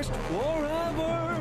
last forever.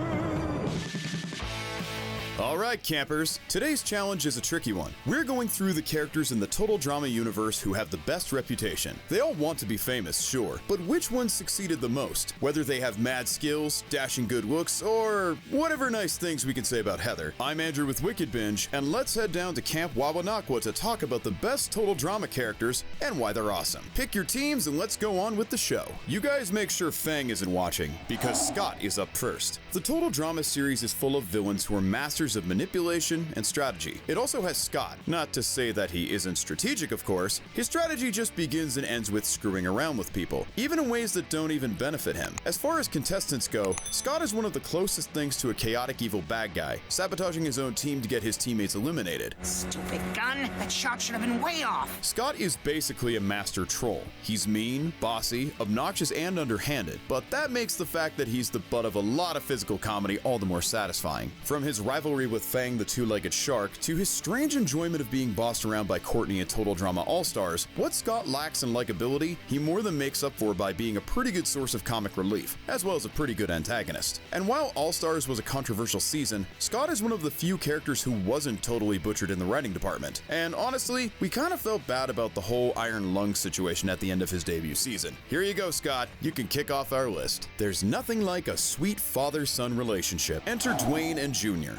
Alright campers, today's challenge is a tricky one. We're going through the characters in the Total Drama universe who have the best reputation. They all want to be famous, sure, but which ones succeeded the most? Whether they have mad skills, dashing good looks, or whatever nice things we can say about Heather. I'm Andrew with Wicked Binge, and let's head down to Camp Wawanakwa to talk about the best Total Drama characters and why they're awesome. Pick your teams and let's go on with the show. You guys make sure Fang isn't watching, because Scott is up first. The Total Drama series is full of villains who are masters of manipulation and strategy. It also has Scott. Not to say that he isn't strategic, of course. His strategy just begins and ends with screwing around with people, even in ways that don't even benefit him. As far as contestants go, Scott is one of the closest things to a chaotic evil bad guy, sabotaging his own team to get his teammates eliminated. Stupid gun! That shot should have been way off! Scott is basically a master troll. He's mean, bossy, obnoxious, and underhanded, but that makes the fact that he's the butt of a lot of physical comedy all the more satisfying. From his rivalry with Fang the two-legged shark, to his strange enjoyment of being bossed around by Courtney and Total Drama All-Stars, what Scott lacks in likability, he more than makes up for by being a pretty good source of comic relief, as well as a pretty good antagonist. And while All-Stars was a controversial season, Scott is one of the few characters who wasn't totally butchered in the writing department. And honestly, we kind of felt bad about the whole iron lung situation at the end of his debut season. Here you go, Scott. You can kick off our list. There's nothing like a sweet father-son relationship. Enter Dwayne and Junior.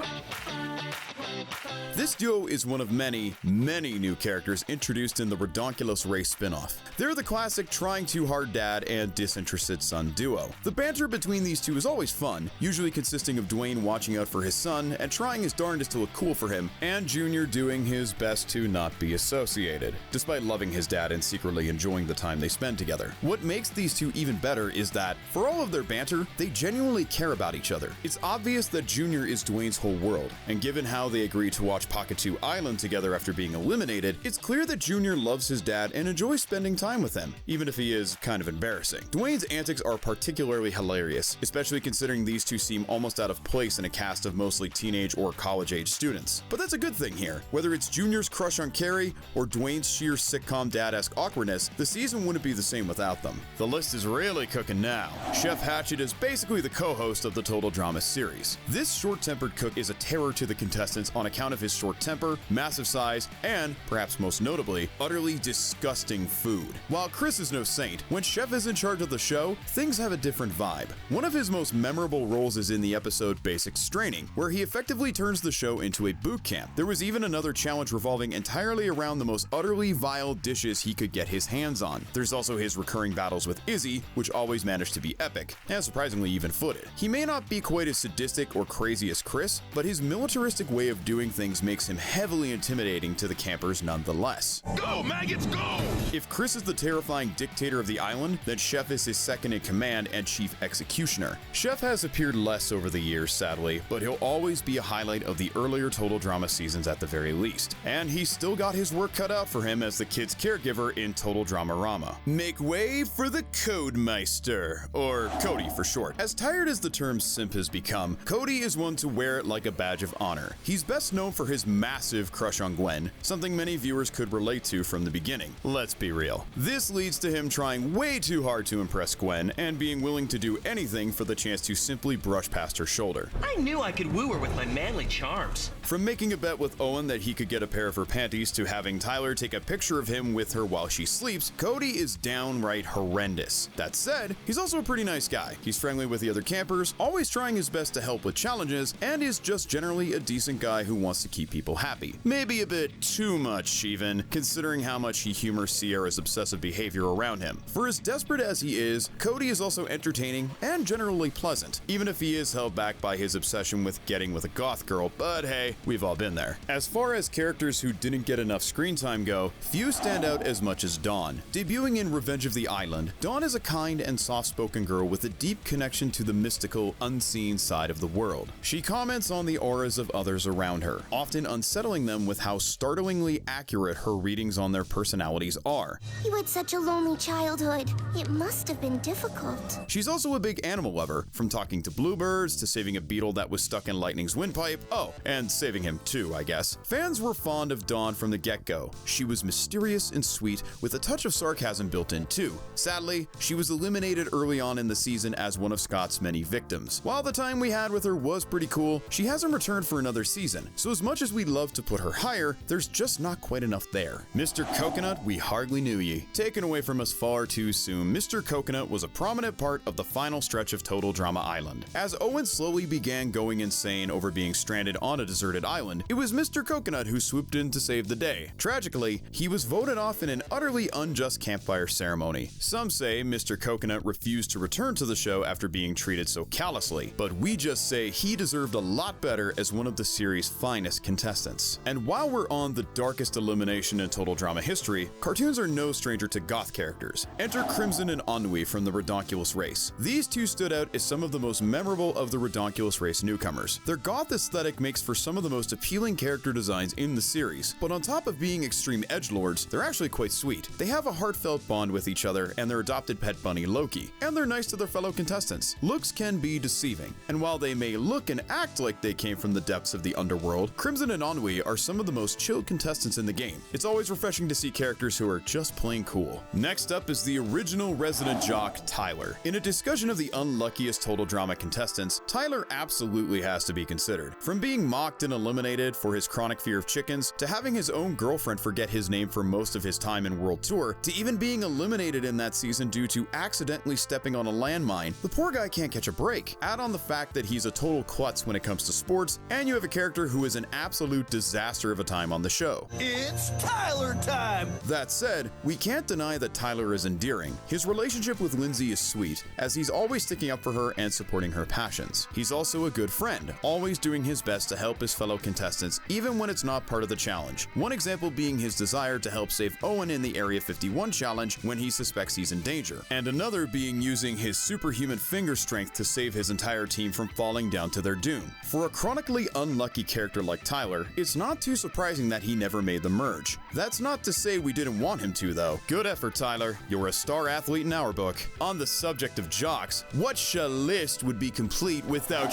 This duo is one of many new characters introduced in the Redonkulous Race spin-off. They're the classic trying too hard dad and disinterested son duo. The banter between these two is always fun, usually consisting of Dwayne watching out for his son and trying his darndest to look cool for him, and Junior doing his best to not be associated, despite loving his dad and secretly enjoying the time they spend together. What makes these two even better is that, for all of their banter, they genuinely care about each other. It's obvious that Junior is Dwayne's whole world, and given how they agree to watch Pakatu Island together after being eliminated, it's clear that Junior loves his dad and enjoys spending time with him, even if he is kind of embarrassing. Dwayne's antics are particularly hilarious, especially considering these two seem almost out of place in a cast of mostly teenage or college-age students. But that's a good thing here. Whether it's Junior's crush on Carrie or Dwayne's sheer sitcom dad-esque awkwardness, the season wouldn't be the same without them. The list is really cooking now. Chef Hatchet is basically the co-host of the Total Drama series. This short-tempered cook is a terror to the contestants on account of his short temper, massive size, and, perhaps most notably, utterly disgusting food. While Chris is no saint, when Chef is in charge of the show, things have a different vibe. One of his most memorable roles is in the episode Basic Straining, where he effectively turns the show into a boot camp. There was even another challenge revolving entirely around the most utterly vile dishes he could get his hands on. There's also his recurring battles with Izzy, which always managed to be epic, and surprisingly even-footed. He may not be quite as sadistic or crazy as Chris, but his militaristic way of doing things makes him heavily intimidating to the campers nonetheless. Go, maggots, go! If Chris is the terrifying dictator of the island, then Chef is his second in command and chief executioner. Chef has appeared less over the years, sadly, but he'll always be a highlight of the earlier Total Drama seasons at the very least. And he's still got his work cut out for him as the kid's caregiver in Total Drama-rama. Make way for the Codemeister, or Cody for short. As tired as the term simp has become, Cody is one to wear it like a badge of honor. He's best known for his massive crush on Gwen, something many viewers could relate to from the beginning. Let's be real. This leads to him trying way too hard to impress Gwen and being willing to do anything for the chance to simply brush past her shoulder. I knew I could woo her with my manly charms. From making a bet with Owen that he could get a pair of her panties to having Tyler take a picture of him with her while she sleeps, Cody is downright horrendous. That said, he's also a pretty nice guy. He's friendly with the other campers, always trying his best to help with challenges, and is just generally a decent guy who wants to keep people happy. Maybe a bit too much even, considering how much he humors Sierra's obsessive behavior around him. For as desperate as he is, Cody is also entertaining and generally pleasant, even if he is held back by his obsession with getting with a goth girl, but hey, we've all been there. As far as characters who didn't get enough screen time go, few stand out as much as Dawn. Debuting in Revenge of the Island, Dawn is a kind and soft-spoken girl with a deep connection to the mystical, unseen side of the world. She comments on the auras of others around her, often unsettling them with how startlingly accurate her readings on their personalities are. You had such a lonely childhood. It must have been difficult. She's also a big animal lover, from talking to bluebirds to saving a beetle that was stuck in Lightning's windpipe. Oh, and saving him too, I guess. Fans were fond of Dawn from the get-go. She was mysterious and sweet, with a touch of sarcasm built in too. Sadly, she was eliminated early on in the season as one of Scott's many victims. While the time we had with her was pretty cool, she hasn't returned for another season, so as much as we'd love to put her higher, there's just not quite enough there. Mr. Coconut, we hardly knew ye. Taken away from us far too soon, Mr. Coconut was a prominent part of the final stretch of Total Drama Island. As Owen slowly began going insane over being stranded on a deserted island, it was Mr. Coconut who swooped in to save the day. Tragically, he was voted off in an utterly unjust campfire ceremony. Some say Mr. Coconut refused to return to the show after being treated so callously, but we just say he deserved a lot better as one of the series' finest contestants. And while we're on the darkest elimination in Total Drama history, cartoons are no stranger to goth characters. Enter Crimson and Ennui from the Redonkulous race. These two stood out as some of the most memorable of the Redonkulous race newcomers. Their goth aesthetic makes for some of the most appealing character designs in the series, but on top of being extreme edgelords, they're actually quite sweet. They have a heartfelt bond with each other and their adopted pet bunny Loki, and they're nice to their fellow contestants. Looks can be deceiving, and while they may look and act like they came from the depths of the underworld, Crimson and Ennui are some of the most chilled contestants in the game. It's always refreshing to see characters who are just plain cool. Next up is the original resident jock, Tyler. In a discussion of the unluckiest Total Drama contestants, Tyler absolutely has to be considered. From being mocked and eliminated for his chronic fear of chickens, to having his own girlfriend forget his name for most of his time in World Tour, to even being eliminated in that season due to accidentally stepping on a landmine, the poor guy can't catch a break. Add on the fact that he's a total klutz when it comes to sports, and you have a character who is an absolute disaster of a time on the show. It's Tyler time! That said, we can't deny that Tyler is endearing. His relationship with Lindsay is sweet, as he's always sticking up for her and supporting her passions. He's also a good friend, always doing his best to help his fellow contestants, even when it's not part of the challenge. One example being his desire to help save Owen in the Area 51 challenge when he suspects he's in danger, and another being using his superhuman finger strength to save his entire team from falling down to their doom. For a chronically unlucky character like Tyler, it's not too surprising that he never made the merge. That's not to say we didn't want him to though. Good effort, Tyler. You're a star athlete in our book. On the subject of jocks, what list would be complete without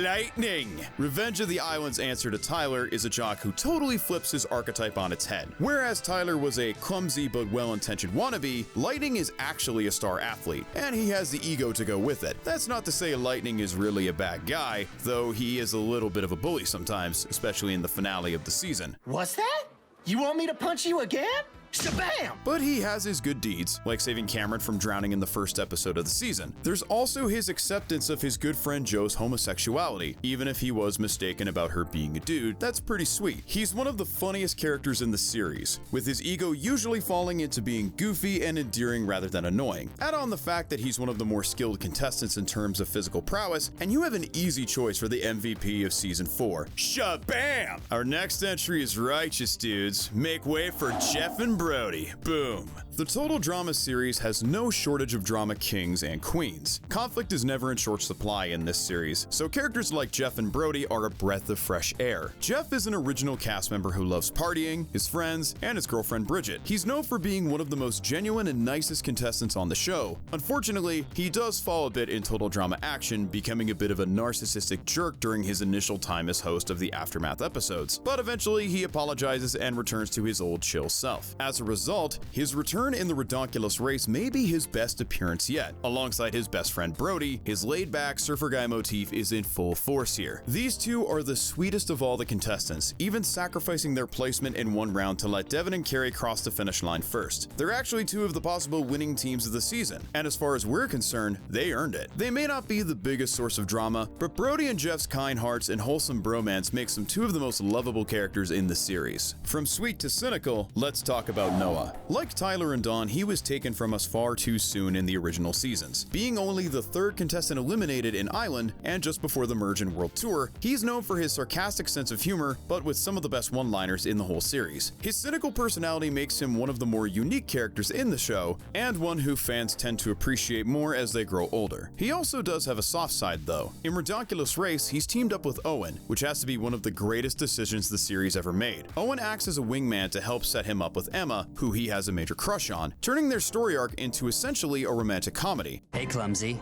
Lightning? Revenge of the Island's answer to Tyler is a jock who totally flips his archetype on its head. Whereas Tyler was a clumsy but well-intentioned wannabe, Lightning is actually a star athlete, and he has the ego to go with it. That's not to say Lightning is really a bad guy, though he is a little bit of a bully sometimes, especially in the finale of the season. What's that? You want me to punch you again? Shabam! But he has his good deeds, like saving Cameron from drowning in the first episode of the season. There's also his acceptance of his good friend Joe's homosexuality, even if he was mistaken about her being a dude. That's pretty sweet. He's one of the funniest characters in the series, with his ego usually falling into being goofy and endearing rather than annoying. Add on the fact that he's one of the more skilled contestants in terms of physical prowess, and you have an easy choice for the MVP of Season 4. Shabam! Our next entry is righteous, dudes. Make way for Jeff and Brody. Boom. The Total Drama series has no shortage of drama kings and queens. Conflict is never in short supply in this series, so characters like Jeff and Brody are a breath of fresh air. Jeff is an original cast member who loves partying, his friends, and his girlfriend Bridget. He's known for being one of the most genuine and nicest contestants on the show. Unfortunately, he does fall a bit in Total Drama action, becoming a bit of a narcissistic jerk during his initial time as host of the Aftermath episodes, but eventually he apologizes and returns to his old chill self. As a result, his return in the Redonkulous race may be his best appearance yet. Alongside his best friend Brody, his laid-back surfer guy motif is in full force here. These two are the sweetest of all the contestants, even sacrificing their placement in one round to let Devin and Carrie cross the finish line first. They're actually two of the possible winning teams of the season, and as far as we're concerned, they earned it. They may not be the biggest source of drama, but Brody and Jeff's kind hearts and wholesome bromance makes them two of the most lovable characters in the series. From sweet to cynical, let's talk about Noah. Like Tyler and Dawn, he was taken from us far too soon in the original seasons. Being only the third contestant eliminated in Island and just before the merge in World Tour, he's known for his sarcastic sense of humor, but with some of the best one-liners in the whole series. His cynical personality makes him one of the more unique characters in the show, and one who fans tend to appreciate more as they grow older. He also does have a soft side though. In Redonkulous Race, he's teamed up with Owen, which has to be one of the greatest decisions the series ever made. Owen acts as a wingman to help set him up with Emma, who he has a major crush on, turning their story arc into essentially a romantic comedy. Hey, Clumsy.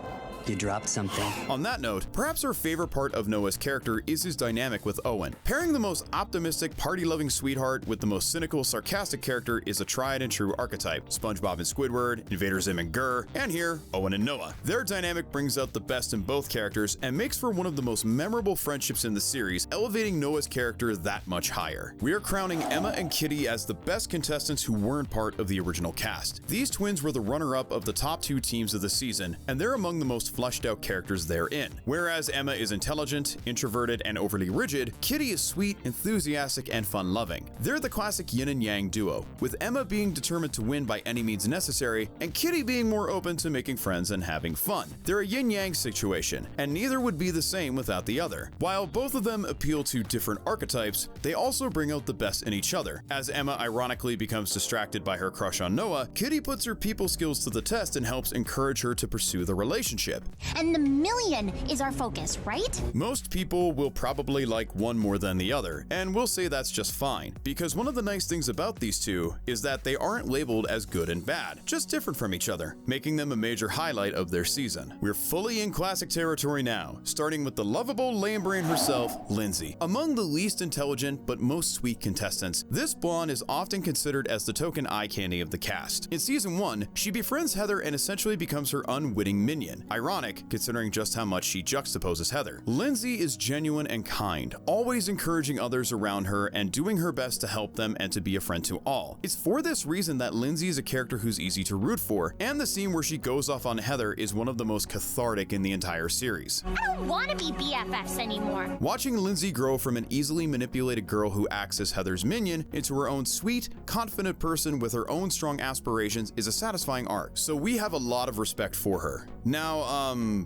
You dropped something. On that note, perhaps our favorite part of Noah's character is his dynamic with Owen. Pairing the most optimistic, party-loving sweetheart with the most cynical, sarcastic character is a tried and true archetype. SpongeBob and Squidward, Invader Zim and Gurr, and here, Owen and Noah. Their dynamic brings out the best in both characters and makes for one of the most memorable friendships in the series, elevating Noah's character that much higher. We are crowning Emma and Kitty as the best contestants who weren't part of the original cast. These twins were the runner-up of the top 2 teams of the season, and they're among the most fleshed out characters therein. Whereas Emma is intelligent, introverted, and overly rigid, Kitty is sweet, enthusiastic, and fun-loving. They're the classic yin and yang duo, with Emma being determined to win by any means necessary, and Kitty being more open to making friends and having fun. They're a yin-yang situation, and neither would be the same without the other. While both of them appeal to different archetypes, they also bring out the best in each other. As Emma ironically becomes distracted by her crush on Noah, Kitty puts her people skills to the test and helps encourage her to pursue the relationship. And the million is our focus, right? Most people will probably like one more than the other, and we'll say that's just fine, because one of the nice things about these two is that they aren't labeled as good and bad, just different from each other, making them a major highlight of their season. We're fully in classic territory now, starting with the lovable lame brain herself, Lindsay. Among the least intelligent but most sweet contestants, this blonde is often considered as the token eye candy of the cast. In season 1, she befriends Heather and essentially becomes her unwitting minion. Ironic, considering just how much she juxtaposes Heather. Lindsay is genuine and kind, always encouraging others around her and doing her best to help them and to be a friend to all. It's for this reason that Lindsay is a character who's easy to root for, and the scene where she goes off on Heather is one of the most cathartic in the entire series. I don't want to be BFFs anymore. Watching Lindsay grow from an easily manipulated girl who acts as Heather's minion into her own sweet, confident person with her own strong aspirations is a satisfying arc, so we have a lot of respect for her. Now,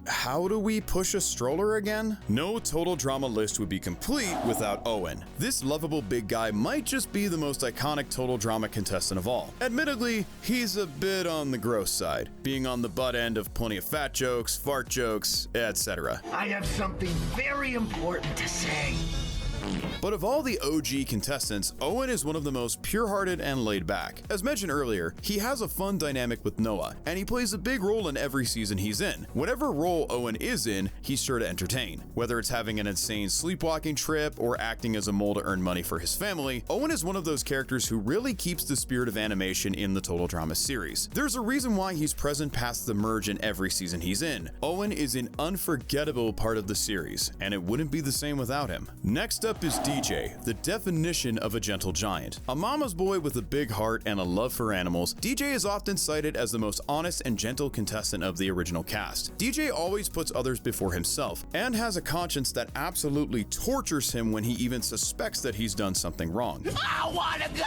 how do we push a stroller again? No total drama list would be complete without Owen. This lovable big guy might just be the most iconic total drama contestant of all. Admittedly, he's a bit on the gross side, being on the butt end of plenty of fat jokes, fart jokes, etc. I have something very important to say. But of all the OG contestants, Owen is one of the most pure-hearted and laid-back. As mentioned earlier, he has a fun dynamic with Noah, and he plays a big role in every season he's in. Whatever role Owen is in, he's sure to entertain. Whether it's having an insane sleepwalking trip or acting as a mole to earn money for his family, Owen is one of those characters who really keeps the spirit of animation in the Total Drama series. There's a reason why he's present past the merge in every season he's in. Owen is an unforgettable part of the series, and it wouldn't be the same without him. Next up is DJ, the definition of a gentle giant. A mama's boy with a big heart and a love for animals, DJ is often cited as the most honest and gentle contestant of the original cast. DJ always puts others before himself and has a conscience that absolutely tortures him when he even suspects that he's done something wrong. I wanna go!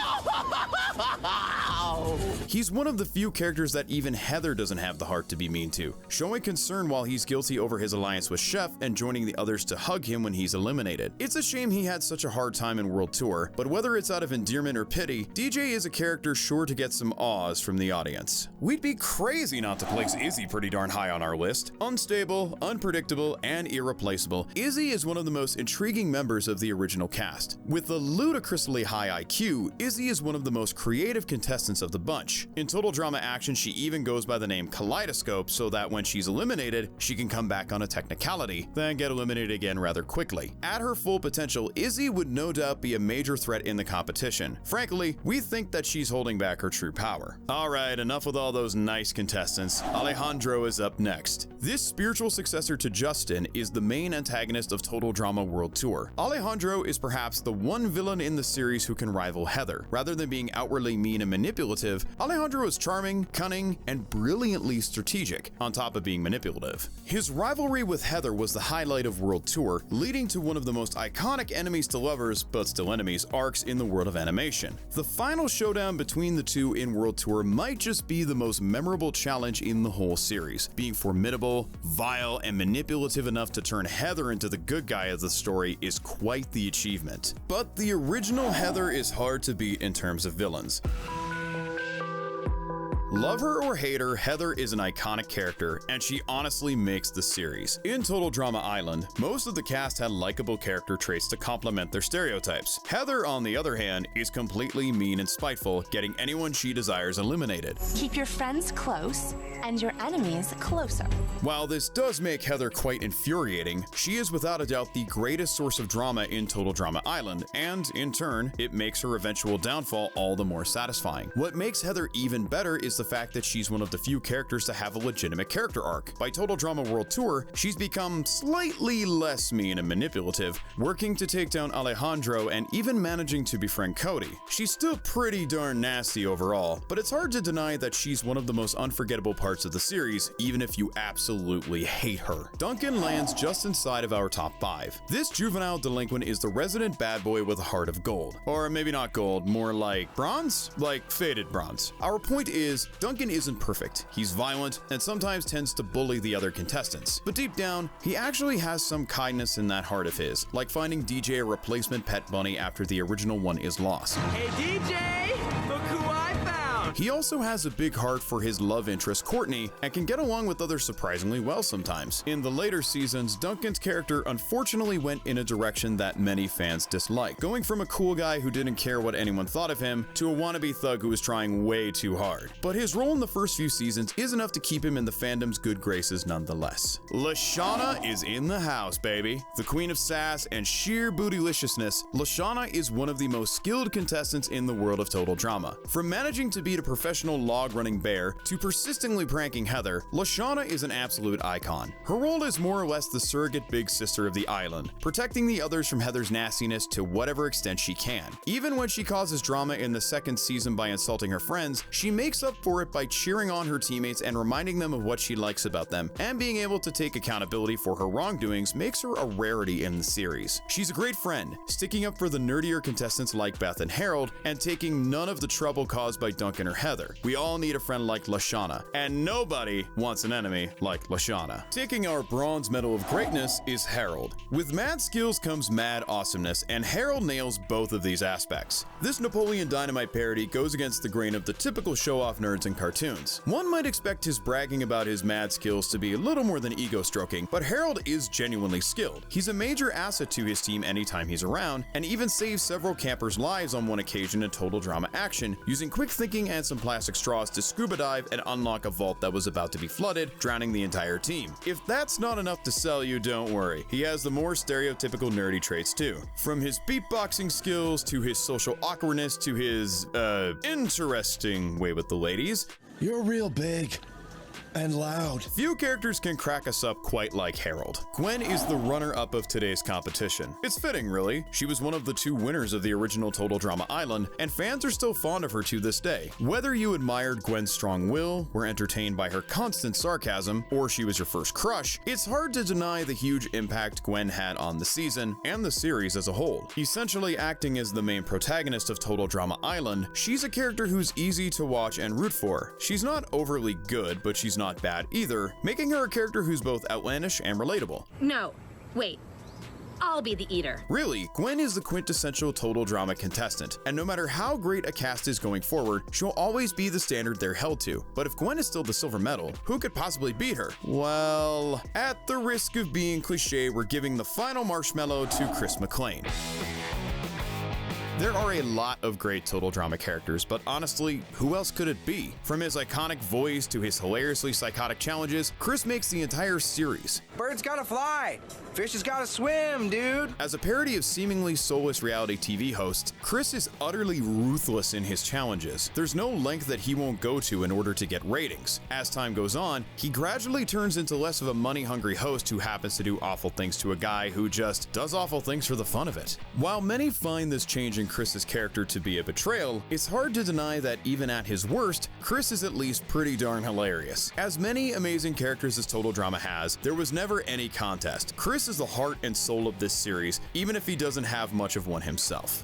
He's one of the few characters that even Heather doesn't have the heart to be mean to, showing concern while he's guilty over his alliance with Chef and joining the others to hug him when he's eliminated. It's a shame he had such a hard time in World Tour, but whether it's out of endearment or pity, DJ is a character sure to get some awes from the audience. We'd be crazy not to place Izzy pretty darn high on our list. Unstable, unpredictable, and irreplaceable, Izzy is one of the most intriguing members of the original cast. With a ludicrously high IQ, Izzy is one of the most creative contestants of the bunch. In Total Drama Action, she even goes by the name Kaleidoscope so that when she's eliminated, she can come back on a technicality, then get eliminated again rather quickly. At her full potential, Izzy would no doubt be a major threat in the competition. Frankly, we think that she's holding back her true power. Alright, enough with all those nice contestants. Alejandro is up next. This spiritual successor to Justin is the main antagonist of Total Drama World Tour. Alejandro is perhaps the one villain in the series who can rival Heather. Rather than being outwardly mean and manipulative, Alejandro is charming, cunning, and brilliantly strategic, on top of being manipulative. His rivalry with Heather was the highlight of World Tour, leading to one of the most iconic like enemies to lovers, but still enemies, arcs in the world of animation. The final showdown between the two in World Tour might just be the most memorable challenge in the whole series, being formidable, vile, and manipulative enough to turn Heather into the good guy of the story is quite the achievement. But the original Heather is hard to beat in terms of villains. Love her or hate her, Heather is an iconic character, and she honestly makes the series. In Total Drama Island, most of the cast had likable character traits to complement their stereotypes. Heather, on the other hand, is completely mean and spiteful, getting anyone she desires eliminated. Keep your friends close and your enemies closer. While this does make Heather quite infuriating, she is without a doubt the greatest source of drama in Total Drama Island, and in turn, it makes her eventual downfall all the more satisfying. What makes Heather even better is the fact that she's one of the few characters to have a legitimate character arc. By Total Drama World Tour, she's become slightly less mean and manipulative, working to take down Alejandro and even managing to befriend Cody. She's still pretty darn nasty overall, but it's hard to deny that she's one of the most unforgettable parts of the series, even if you absolutely hate her. Duncan lands just inside of our top 5. This juvenile delinquent is the resident bad boy with a heart of gold. Or maybe not gold, more like bronze? Like faded bronze. Our point is, Duncan isn't perfect. He's violent and sometimes tends to bully the other contestants. But deep down, he actually has some kindness in that heart of his, like finding DJ a replacement pet bunny after the original one is lost. Hey DJ, look who I found! He also has a big heart for his love interest Courtney and can get along with others surprisingly well sometimes. In the later seasons, Duncan's character unfortunately went in a direction that many fans disliked, going from a cool guy who didn't care what anyone thought of him to a wannabe thug who was trying way too hard. But his role in the first few seasons is enough to keep him in the fandom's good graces nonetheless. Lashana is in the house, baby. The queen of sass and sheer bootyliciousness, Lashana is one of the most skilled contestants in the world of Total Drama. From managing to beat a professional log-running bear to persistently pranking Heather, Lashana is an absolute icon. Her role is more or less the surrogate big sister of the island, protecting the others from Heather's nastiness to whatever extent she can. Even when she causes drama in the second season by insulting her friends, she makes up for it by cheering on her teammates and reminding them of what she likes about them, and being able to take accountability for her wrongdoings makes her a rarity in the series. She's a great friend, sticking up for the nerdier contestants like Beth and Harold, and taking none of the trouble caused by Duncan or Heather. We all need a friend like Lashana, and nobody wants an enemy like Lashana. Taking our bronze medal of greatness is Harold. With mad skills comes mad awesomeness, and Harold nails both of these aspects. This Napoleon Dynamite parody goes against the grain of the typical show-off nerds in cartoons. One might expect his bragging about his mad skills to be a little more than ego-stroking, but Harold is genuinely skilled. He's a major asset to his team anytime he's around, and even saves several campers' lives on one occasion in Total Drama action, using quick thinking and some plastic straws to scuba dive and unlock a vault that was about to be flooded, drowning the entire team. If that's not enough to sell you, don't worry. He has the more stereotypical nerdy traits too. From his beatboxing skills, to his social awkwardness, to his, interesting way with the ladies. You're real big and loud. Few characters can crack us up quite like Harold. Gwen is the runner-up of today's competition. It's fitting, really. She was one of the 2 winners of the original Total Drama Island, and fans are still fond of her to this day. Whether you admired Gwen's strong will, were entertained by her constant sarcasm, or she was your first crush, it's hard to deny the huge impact Gwen had on the season and the series as a whole. Essentially acting as the main protagonist of Total Drama Island, she's a character who's easy to watch and root for. She's not overly good, but she's not bad either, making her a character who's both outlandish and relatable. No, wait. I'll be the eater. Really, Gwen is the quintessential Total Drama contestant, and no matter how great a cast is going forward, she'll always be the standard they're held to. But if Gwen is still the silver medal, who could possibly beat her? Well, at the risk of being cliche, we're giving the final marshmallow to McLean. There are a lot of great Total Drama characters, but honestly, who else could it be? From his iconic voice to his hilariously psychotic challenges, Chris makes the entire series. Birds gotta fly. Fishes gotta swim, dude. As a parody of seemingly soulless reality TV hosts, Chris is utterly ruthless in his challenges. There's no length that he won't go to in order to get ratings. As time goes on, he gradually turns into less of a money-hungry host who happens to do awful things to a guy who just does awful things for the fun of it. While many find this change in Chris's character to be a betrayal, it's hard to deny that even at his worst, Chris is at least pretty darn hilarious. As many amazing characters as Total Drama has, there was never any contest. Chris is the heart and soul of this series, even if he doesn't have much of one himself.